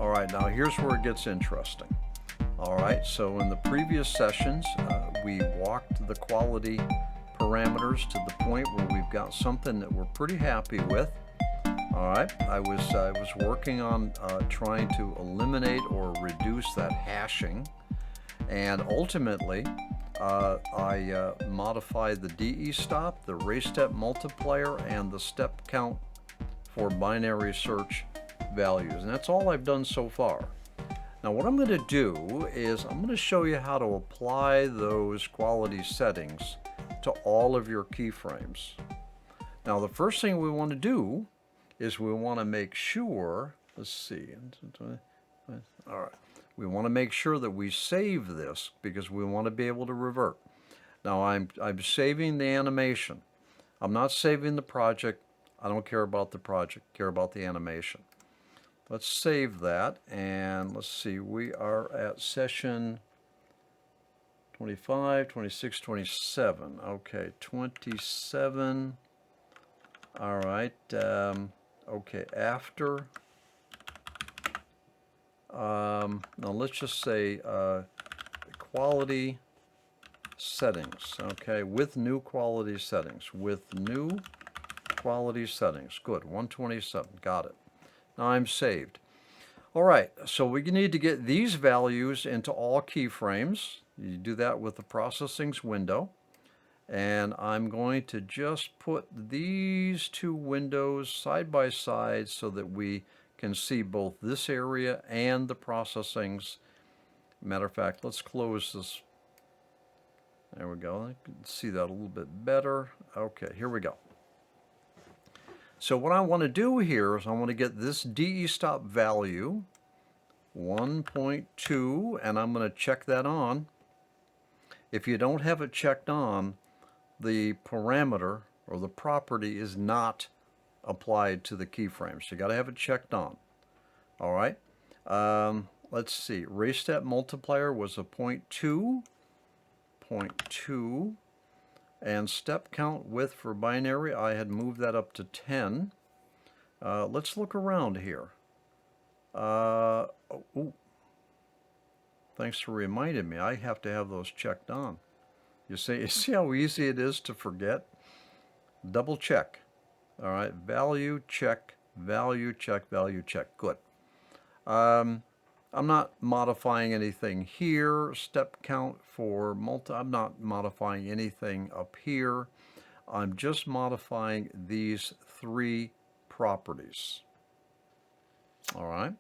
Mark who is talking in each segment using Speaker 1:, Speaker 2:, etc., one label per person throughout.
Speaker 1: All right, now here's where it gets interesting. All right, so in the previous sessions, we walked the quality parameters to the point where we've got something that we're pretty happy with. All right, I was working on trying to eliminate or reduce that hashing, and ultimately I modified the DE stop, the race step multiplier, and the step count for binary search values, and that's all I've done so far. Now what I'm going to do is I'm going to show you how to apply those quality settings to all of your keyframes. Now the first thing we want to do is we want to make sure, let's see, all right, we want to make sure that we save this because we want to be able to revert. Now I'm saving the animation. I'm not saving the project. I don't care about the project, I care about the animation. Let's save that, and let's see, we are at session 25, 26, 27. Okay, 27. All right. Okay, after. Now let's just say quality settings. Okay, with new quality settings. With new quality settings. Good. 127. Got it. Now I'm saved. All right, so we need to get these values into all keyframes. You do that with the processing's window. And I'm going to just put these two windows side by side so that we can see both this area and the processing's. Matter of fact, let's close this. There we go. I can see that a little bit better. Okay, here we go. So what I want to do here is I want to get this DE stop value, 1.2, and I'm going to check that on. If you don't have it checked on, the parameter or the property is not applied to the keyframe. So you got to have it checked on. All right. Let's see. Race step multiplier was a 0.2, 0.2. And step count width for binary, I had moved that up to 10. Let's look around here. Thanks for reminding me. I have to have those checked on. You see how easy it is to forget? Double check. All right, value check, value check, value check. Good. I'm not modifying anything here. Step count for I'm not modifying anything up here. I'm just modifying these three properties. All right.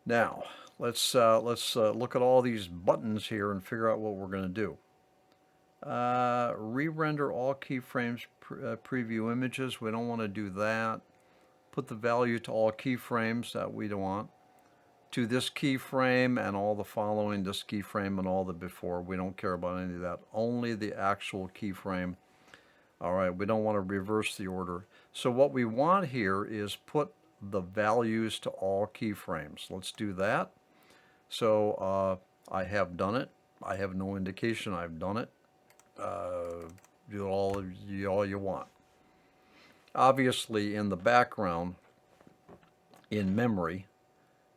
Speaker 1: Now let's look at all these buttons here and figure out what we're going to do. Re-render all keyframes preview images. We don't want to do that. Put the value to all keyframes that we don't want. To this keyframe and all the following, this keyframe and all the before. We don't care about any of that. Only the actual keyframe. All right, we don't want to reverse the order. So what we want here is put the values to all keyframes. Let's do that. So I have done it. I have no indication I've done it. Do all you want. Obviously, in the background, in memory,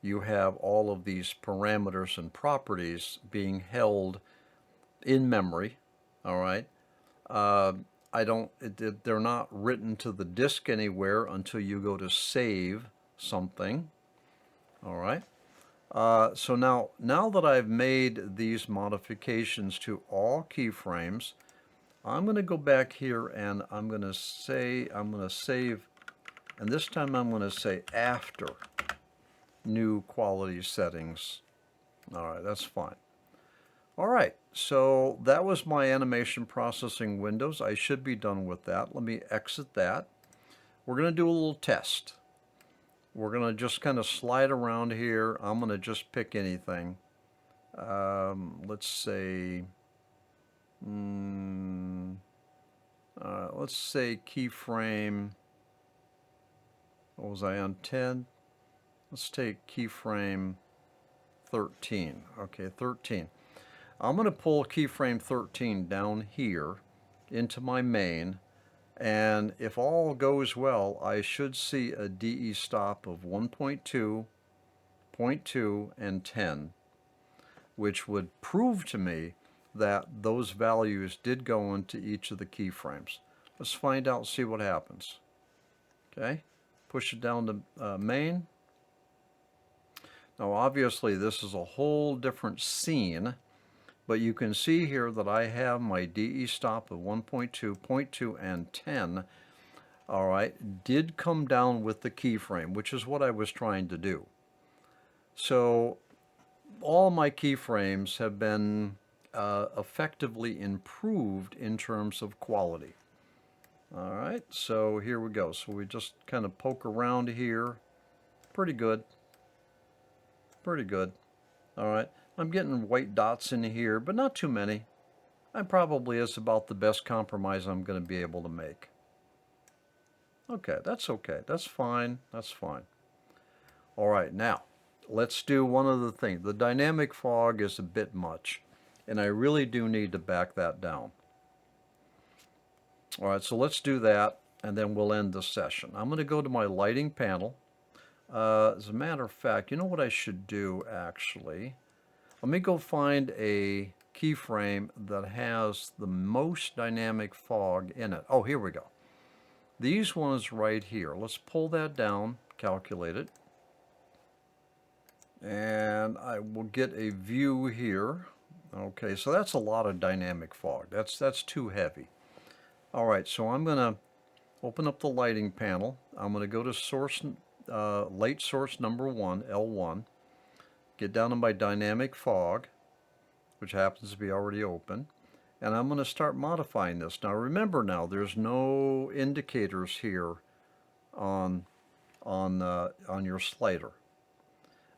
Speaker 1: you have all of these parameters and properties being held in memory. All right. They're not written to the disk anywhere until you go to save something. All right. So now that I've made these modifications to all keyframes, I'm going to go back here and I'm going to save, and this time I'm going to say after new quality settings. All right, that's fine. All right, so that was my animation processing windows. I should be done with that. Let me exit that. We're going to do a little test. We're going to just kind of slide around here. I'm going to just pick anything. Let's say, let's say keyframe, what was I on, 10? Let's take keyframe 13. Okay, 13. I'm going to pull keyframe 13 down here into my main, and if all goes well, I should see a DE stop of 1.2 0.2, and 10, which would prove to me that those values did go into each of the keyframes. Let's find out, see what happens. Okay, push it down to main. Now obviously this is a whole different scene, but you can see here that I have my DE stop of 1.2, 0.2, and 10, all right, did come down with the keyframe, which is what I was trying to do. So all my keyframes have been effectively improved in terms of quality. All right, so here we go. So we just kind of poke around here. Pretty good. Pretty good. All right, I'm getting white dots in here, but not too many. That probably is about the best compromise I'm going to be able to make. Okay, that's okay. That's fine. That's fine. All right, now let's do one other thing. The dynamic fog is a bit much, and I really do need to back that down. All right, so let's do that, and then we'll end the session. I'm going to go to my lighting panel. As a matter of fact, you know what I should do, actually? Let me go find a keyframe that has the most dynamic fog in it. Oh, here we go. These ones right here. Let's pull that down, calculate it. And I will get a view here. Okay, so that's a lot of dynamic fog. That's too heavy. All right, so I'm going to open up the lighting panel. I'm going to go to source, light source number 1, L1. Get down to my dynamic fog, which happens to be already open. And I'm going to start modifying this. Now remember now, there's no indicators here on your slider.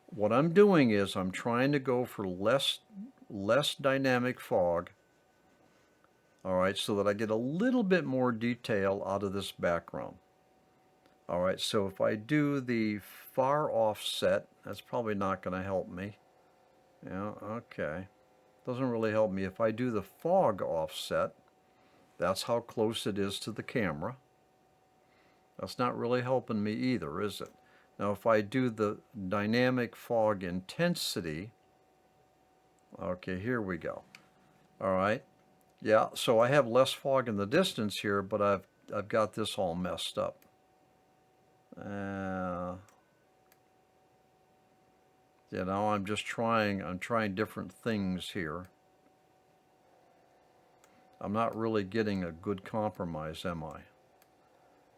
Speaker 1: What I'm doing is I'm trying to go for less dynamic fog, all right, so that I get a little bit more detail out of this background. All right, so if I do the far offset, that's probably not going to help me. Yeah, okay. Doesn't really help me. If I do the fog offset, that's how close it is to the camera. That's not really helping me either, is it? Now if I do the dynamic fog intensity, okay, here we go. All right. Yeah, so I have less fog in the distance here, but I've got this all messed up. You know, I'm trying different things here. I'm not really getting a good compromise, am I?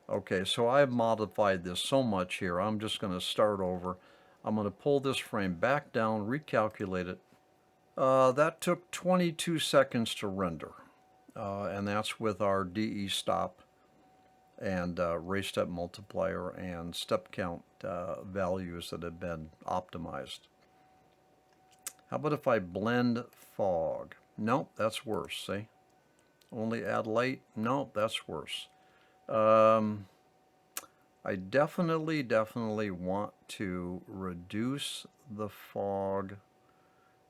Speaker 1: Okay, so I've modified this so much here. I'm just going to start over. I'm going to pull this frame back down, recalculate it. That took 22 seconds to render, and that's with our DE stop and ray step multiplier and step count values that have been optimized. How about if I blend fog? Nope, that's worse, see? Only add light? Nope, that's worse. I definitely want to reduce the fog,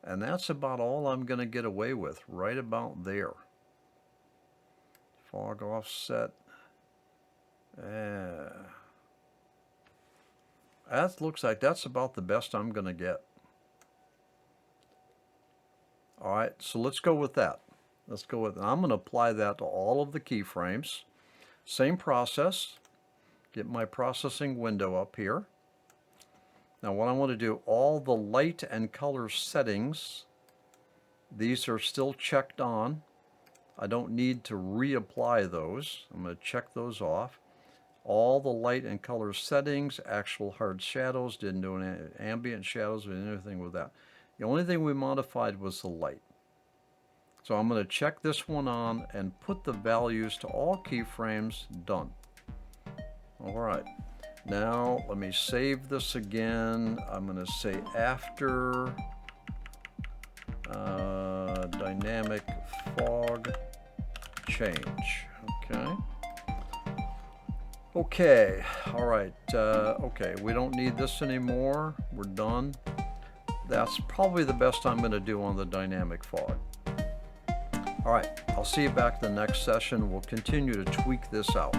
Speaker 1: and that's about all I'm going to get away with, right about there. Fog offset. That looks like that's about the best I'm going to get. All right, so let's go with that. Let's go with it. I'm going to apply that to all of the keyframes. Same process. Get my processing window up here. Now what I want to do, all the light and color settings, these are still checked on. I don't need to reapply those. I'm going to check those off. All the light and color settings, actual hard shadows, didn't do any ambient shadows or anything with that. The only thing we modified was the light. So I'm going to check this one on and put the values to all keyframes. Done. All right. Now let me save this again. I'm going to say after dynamic fog change. Okay. Okay. All right. Okay. We don't need this anymore. We're done. That's probably the best I'm going to do on the dynamic fog. All right. I'll see you back in the next session. We'll continue to tweak this out.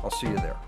Speaker 1: I'll see you there.